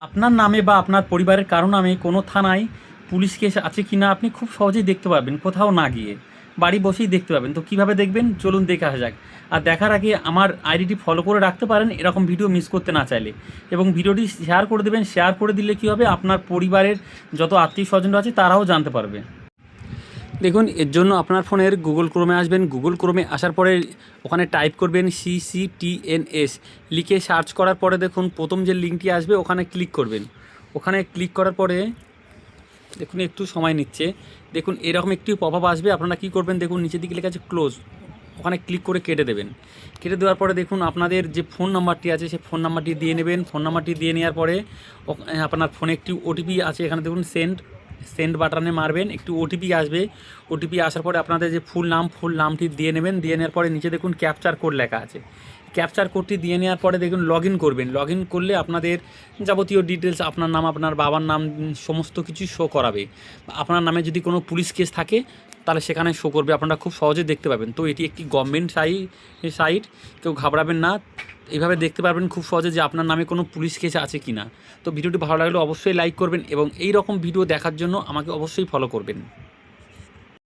আপনার নামে বা আপনার পরিবারের কারো নামে কোনো থানায় পুলিশ কেস আছে কি না আপনি খুব সহজেই দেখতে পারবেন, কোথাও না গিয়ে বাড়ি বসেই দেখতে পাবেন। তো কীভাবে দেখবেন চলুন দেখে আসা যাক। আর দেখার আগে আমার আইডিটি ফলো করে রাখতে পারেন এরকম ভিডিও মিস করতে না চাইলে, এবং ভিডিওটি শেয়ার করে দেবেন। শেয়ার করে দিলে কী হবে, আপনার পরিবারের যত আত্মীয় স্বজনরা আছে তারাও জানতে পারবে। দেখুন, এর জন্য আপনার ফোনের গুগল ক্রোমে আসবেন। গুগল ক্রোমে আসার পরে ওখানে টাইপ করবেন CCTNS, লিখে সার্চ করার পরে দেখুন প্রথম যে লিঙ্কটি আসবে ওখানে ক্লিক করবেন। ওখানে ক্লিক করার পরে দেখুন একটু সময় নিচ্ছে। দেখুন এরকম একটি পপআপ আসবে, আপনারা কী করবেন, দেখুন নিচের দিকে লেখা আছে ক্লোজ, ওখানে ক্লিক করে কেটে দেবেন। কেটে দেওয়ার পরে দেখুন আপনাদের যে ফোন নাম্বারটি আছে সেই ফোন নাম্বারটি দিয়ে নেবেন। ফোন নাম্বারটি দিয়ে নেওয়ার পরে আপনার ফোনে একটি ওটিপি আছে, এখানে দেখুন সেন্ড বাটনে মারবেন, একটু ওটিপি আসবে। ওটিপি আসার পরে আপনাদের যে ফুল নামটি দিয়ে নেবেন। দিয়ে নেওয়ার পরে নিচে দেখুন ক্যাপচার কোড লেখা আছে, ক্যাপচার কোডটি দিয়ে নেওয়ার পরে দেখুন লগ ইন করবেন। লগ ইন করলে আপনাদের যাবতীয় ডিটেলস, আপনার নাম, আপনার বাবার নাম, সমস্ত কিছু শো করাবে। আপনার নামে যদি কোনো পুলিশ কেস থাকে তাহলে সেখানে শো করবে, আপনারা খুব সহজে দেখতে পাবেন। তো এটি একটি গভর্নমেন্ট সাইট, কেউ ঘাবড়াবেন না। এইভাবে দেখতে পারবেন খুব সহজে যে আপনার নামে কোনো পুলিশ কেস আছে কি না। তো ভিডিওটি ভালো লাগলে অবশ্যই লাইক করবেন এবং এই রকম ভিডিও দেখার জন্য আমাকে অবশ্যই ফলো করবেন।